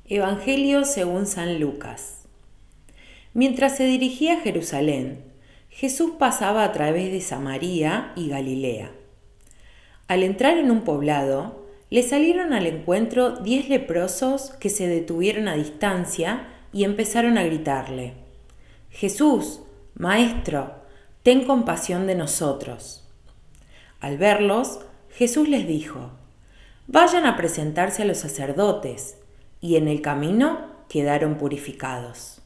Evangelio según San Lucas. Mientras se dirigía a Jerusalén, Jesús pasaba a través de Samaria y Galilea. Al entrar en un poblado, le salieron al encuentro 10 leprosos que se detuvieron a distancia y empezaron a gritarle: «Jesús, Maestro, ten compasión de nosotros». Al verlos, Jesús les dijo: «Vayan a presentarse a los sacerdotes», y en el camino quedaron purificados.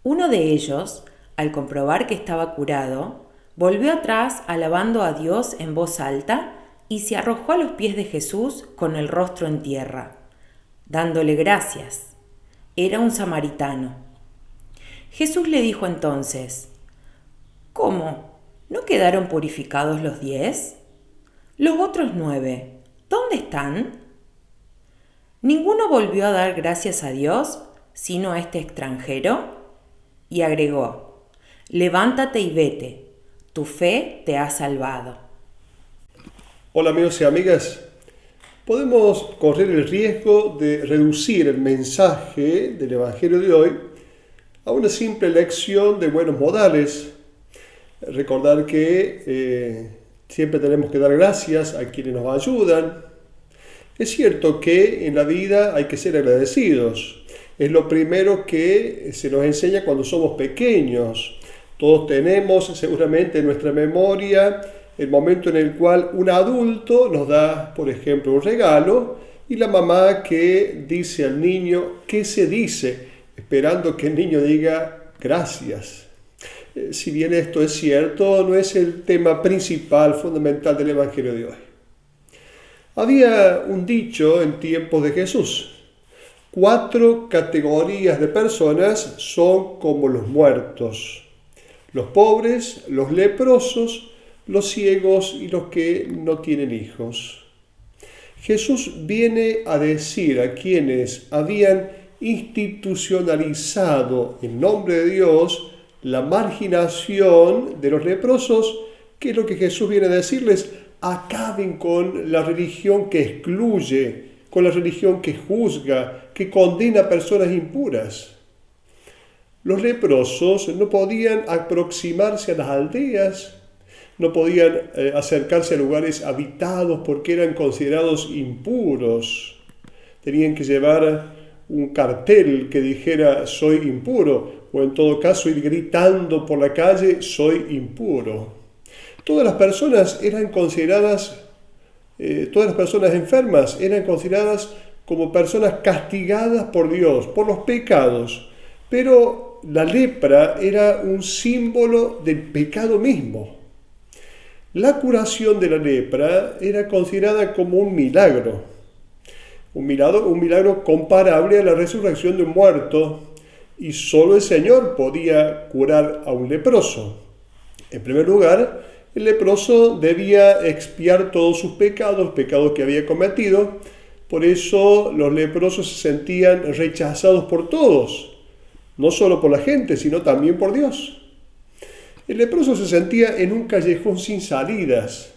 Uno de ellos, al comprobar que estaba curado, volvió atrás alabando a Dios en voz alta y se arrojó a los pies de Jesús con el rostro en tierra, dándole gracias. Era un samaritano. Jesús le dijo entonces: «¿Cómo? ¿No quedaron purificados los 10? Los otros 9, ¿dónde están?» Ninguno volvió a dar gracias a Dios, sino a este extranjero, y agregó: «Levántate y vete, tu fe te ha salvado». Hola amigos y amigas, podemos correr el riesgo de reducir el mensaje del Evangelio de hoy a una simple lección de buenos modales. Recordar que siempre tenemos que dar gracias a quienes nos ayudan. Es cierto que en la vida hay que ser agradecidos. Es lo primero que se nos enseña cuando somos pequeños. Todos tenemos seguramente en nuestra memoria el momento en el cual un adulto nos da, por ejemplo, un regalo y la mamá que dice al niño qué se dice, esperando que el niño diga gracias. Si bien esto es cierto, no es el tema principal, fundamental del Evangelio de hoy. Había un dicho en tiempos de Jesús: 4 categorías de personas son como los muertos: los pobres, los leprosos, los ciegos y los que no tienen hijos. Jesús viene a decir a quienes habían institucionalizado en nombre de Dios la marginación de los leprosos, que es lo que Jesús viene a decirles: acaben con la religión que excluye, con la religión que juzga, que condena a personas impuras. Los leprosos no podían aproximarse a las aldeas, no podían acercarse a lugares habitados porque eran considerados impuros. Tenían que llevar un cartel que dijera «soy impuro», o en todo caso ir gritando por la calle «soy impuro». Todas las personas enfermas eran consideradas como personas castigadas por Dios, por los pecados. Pero la lepra era un símbolo del pecado mismo. La curación de la lepra era considerada como un milagro comparable a la resurrección de un muerto, y solo el Señor podía curar a un leproso. En primer lugar, el leproso debía expiar todos sus pecados que había cometido. Por eso los leprosos se sentían rechazados por todos, no solo por la gente, sino también por Dios. El leproso se sentía en un callejón sin salidas.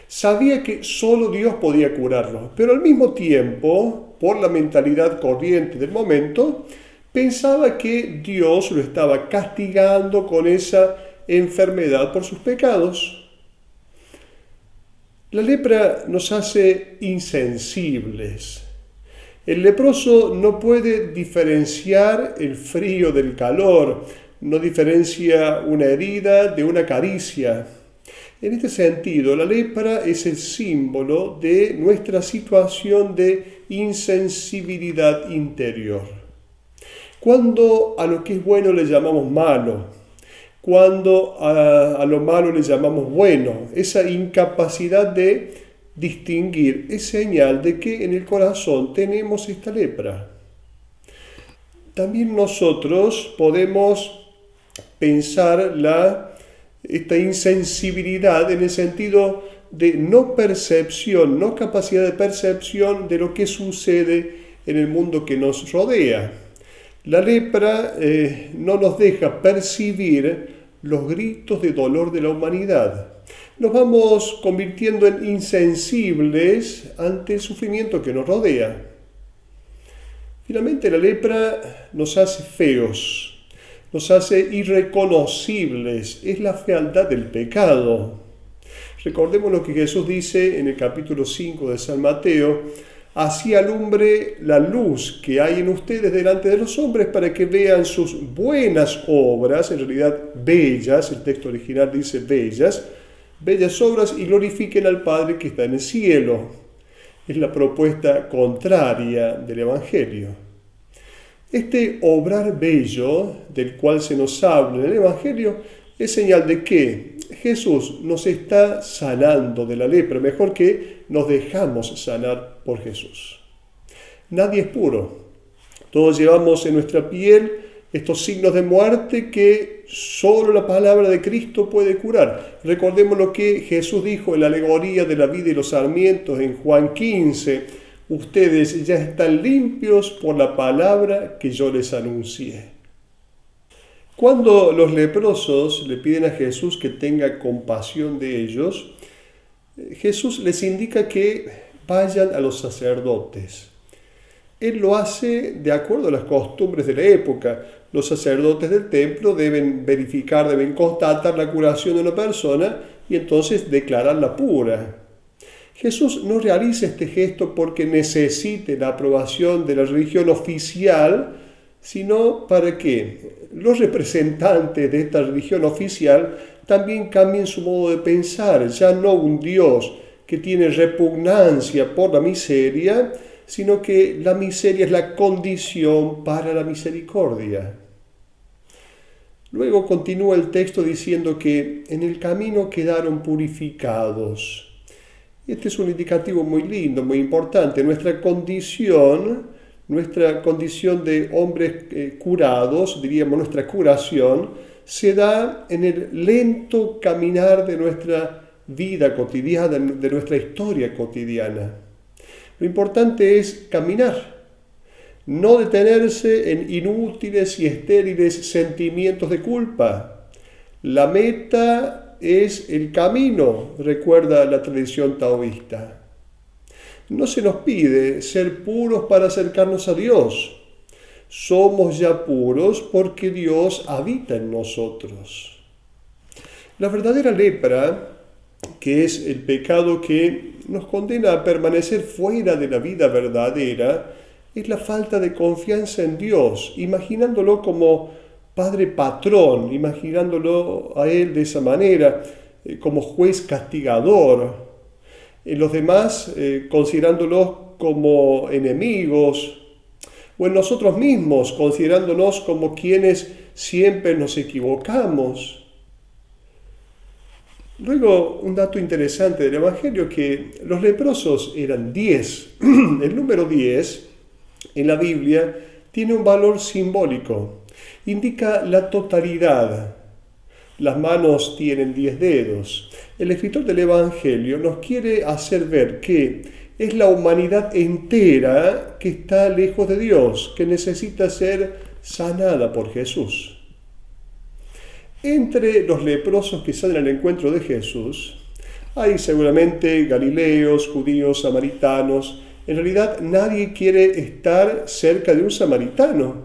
Sabía que solo Dios podía curarlo, pero al mismo tiempo, por la mentalidad corriente del momento, pensaba que Dios lo estaba castigando con esa enfermedad por sus pecados. La lepra nos hace insensibles. El leproso no puede diferenciar el frío del calor, no diferencia una herida de una caricia. En este sentido, la lepra es el símbolo de nuestra situación de insensibilidad interior. Cuando a lo que es bueno le llamamos malo, cuando a lo malo le llamamos bueno, esa incapacidad de distinguir es señal de que en el corazón tenemos esta lepra. También nosotros podemos pensar esta insensibilidad en el sentido de no percepción, no capacidad de percepción de lo que sucede en el mundo que nos rodea. La lepra no nos deja percibir los gritos de dolor de la humanidad. Nos vamos convirtiendo en insensibles ante el sufrimiento que nos rodea. Finalmente, la lepra nos hace feos, nos hace irreconocibles, es la fealdad del pecado. Recordemos lo que Jesús dice en el capítulo 5 de San Mateo: así alumbre la luz que hay en ustedes delante de los hombres para que vean sus buenas obras, en realidad bellas, el texto original dice bellas obras, y glorifiquen al Padre que está en el cielo. Es la propuesta contraria del Evangelio. Este obrar bello del cual se nos habla en el Evangelio es señal de que Jesús nos está sanando de la lepra, mejor que nos dejamos sanar por Jesús. Nadie es puro. Todos llevamos en nuestra piel estos signos de muerte que solo la palabra de Cristo puede curar. Recordemos lo que Jesús dijo en la alegoría de la vida y los sarmientos en Juan 15. Ustedes ya están limpios por la palabra que yo les anuncié. Cuando los leprosos le piden a Jesús que tenga compasión de ellos, Jesús les indica que vayan a los sacerdotes. Él lo hace de acuerdo a las costumbres de la época. Los sacerdotes del templo deben verificar, deben constatar la curación de una persona y entonces declararla pura. Jesús no realiza este gesto porque necesite la aprobación de la religión oficial, sino para que los representantes de esta religión oficial también cambien su modo de pensar, ya no un Dios que tiene repugnancia por la miseria, sino que la miseria es la condición para la misericordia. Luego continúa el texto diciendo que en el camino quedaron purificados. Este es un indicativo muy lindo, muy importante. Nuestra condición de hombres curados, diríamos nuestra curación, se da en el lento caminar de nuestra vida cotidiana, de nuestra historia cotidiana. Lo importante es caminar, no detenerse en inútiles y estériles sentimientos de culpa. La meta es el camino, recuerda la tradición taoísta. No se nos pide ser puros para acercarnos a Dios. Somos ya puros porque Dios habita en nosotros. La verdadera lepra, que es el pecado que nos condena a permanecer fuera de la vida verdadera, es la falta de confianza en Dios, imaginándolo como Padre patrón, imaginándolo a Él de esa manera, como juez castigador. En los demás, considerándolos como enemigos, o en nosotros mismos, considerándonos como quienes siempre nos equivocamos. Luego, un dato interesante del Evangelio, que los leprosos eran 10. El número 10 en la Biblia tiene un valor simbólico, indica la totalidad. Las manos tienen 10 dedos. El escritor del Evangelio nos quiere hacer ver que es la humanidad entera que está lejos de Dios, que necesita ser sanada por Jesús. Entre los leprosos que salen al encuentro de Jesús, hay seguramente galileos, judíos, samaritanos. En realidad nadie quiere estar cerca de un samaritano,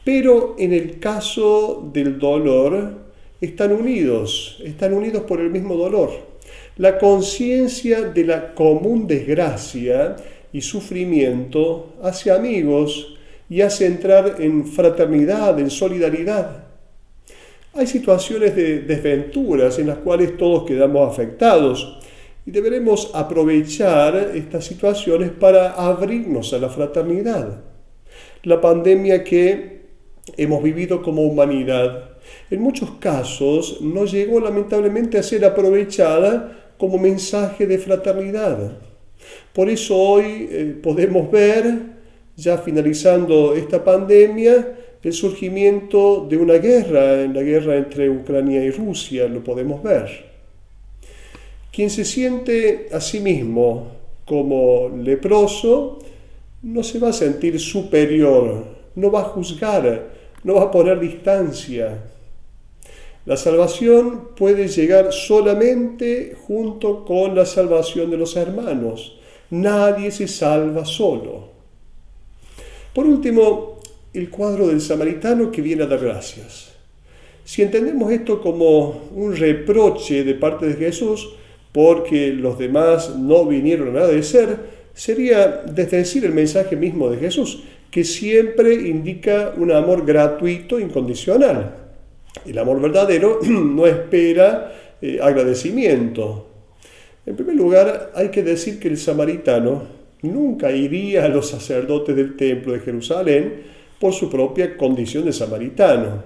pero en el caso del dolor están unidos por el mismo dolor. La conciencia de la común desgracia y sufrimiento hace amigos y hace entrar en fraternidad, en solidaridad. Hay situaciones de desventuras en las cuales todos quedamos afectados y deberemos aprovechar estas situaciones para abrirnos a la fraternidad. La pandemia que hemos vivido como humanidad, en muchos casos no llegó lamentablemente a ser aprovechada como mensaje de fraternidad. Por eso hoy podemos ver, ya finalizando esta pandemia, el surgimiento de una guerra, en la guerra entre Ucrania y Rusia, lo podemos ver. Quien se siente a sí mismo como leproso no se va a sentir superior, no va a juzgar, no va a poner distancia. La salvación puede llegar solamente junto con la salvación de los hermanos. Nadie se salva solo. Por último, el cuadro del samaritano que viene a dar gracias. Si entendemos esto como un reproche de parte de Jesús porque los demás no vinieron a agradecer, sería desdecir el mensaje mismo de Jesús, que siempre indica un amor gratuito, incondicional. El amor verdadero no espera agradecimiento. En primer lugar, hay que decir que el samaritano nunca iría a los sacerdotes del templo de Jerusalén por su propia condición de samaritano.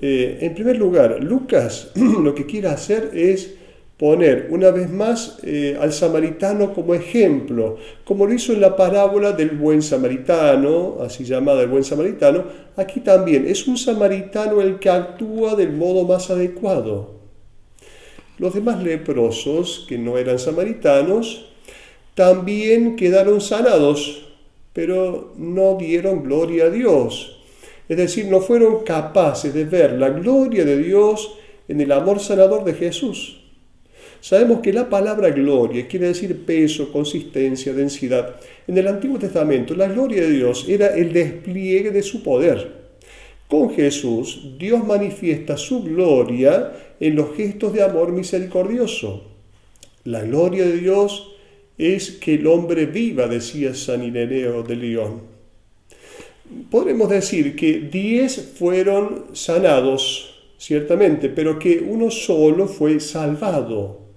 En primer lugar, Lucas lo que quiere hacer es poner una vez más al samaritano como ejemplo, como lo hizo en la parábola del buen samaritano, así llamada el buen samaritano. Aquí también es un samaritano el que actúa del modo más adecuado. Los demás leprosos, que no eran samaritanos, también quedaron sanados, pero no dieron gloria a Dios. Es decir, no fueron capaces de ver la gloria de Dios en el amor sanador de Jesús. Sabemos que la palabra gloria quiere decir peso, consistencia, densidad. En el Antiguo Testamento, la gloria de Dios era el despliegue de su poder. Con Jesús, Dios manifiesta su gloria en los gestos de amor misericordioso. La gloria de Dios es que el hombre viva, decía San Ireneo de León. Podremos decir que 10 fueron sanados, ciertamente, pero que uno solo fue salvado.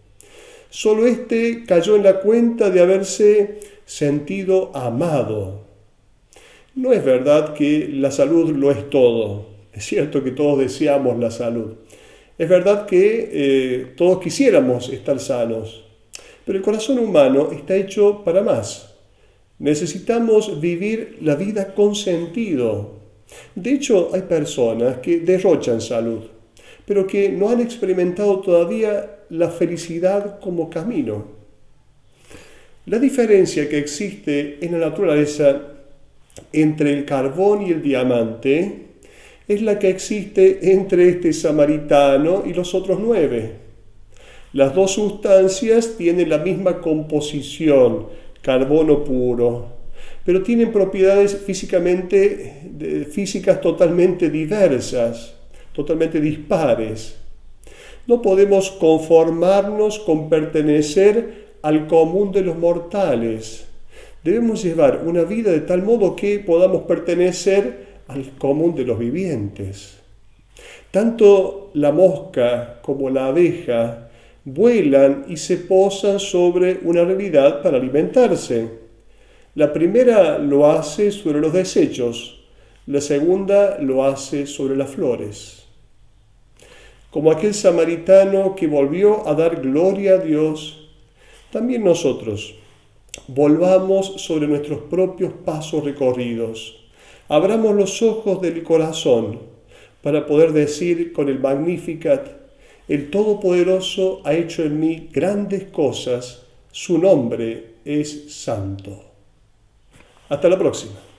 Solo este cayó en la cuenta de haberse sentido amado. No es verdad que la salud lo es todo. Es cierto que todos deseamos la salud. Es verdad que todos quisiéramos estar sanos. Pero el corazón humano está hecho para más. Necesitamos vivir la vida con sentido. De hecho, hay personas que derrochan salud, pero que no han experimentado todavía la felicidad como camino. La diferencia que existe en la naturaleza entre el carbón y el diamante es la que existe entre este samaritano y los otros 9. Las dos sustancias tienen la misma composición, carbono puro, pero tienen propiedades físicas totalmente diversas, totalmente dispares. No podemos conformarnos con pertenecer al común de los mortales. Debemos llevar una vida de tal modo que podamos pertenecer al común de los vivientes. Tanto la mosca como la abeja vuelan y se posan sobre una realidad para alimentarse. La primera lo hace sobre los desechos, la segunda lo hace sobre las flores. Como aquel samaritano que volvió a dar gloria a Dios, también nosotros volvamos sobre nuestros propios pasos recorridos. Abramos los ojos del corazón para poder decir con el Magnificat: el Todopoderoso ha hecho en mí grandes cosas, su nombre es santo. Hasta la próxima.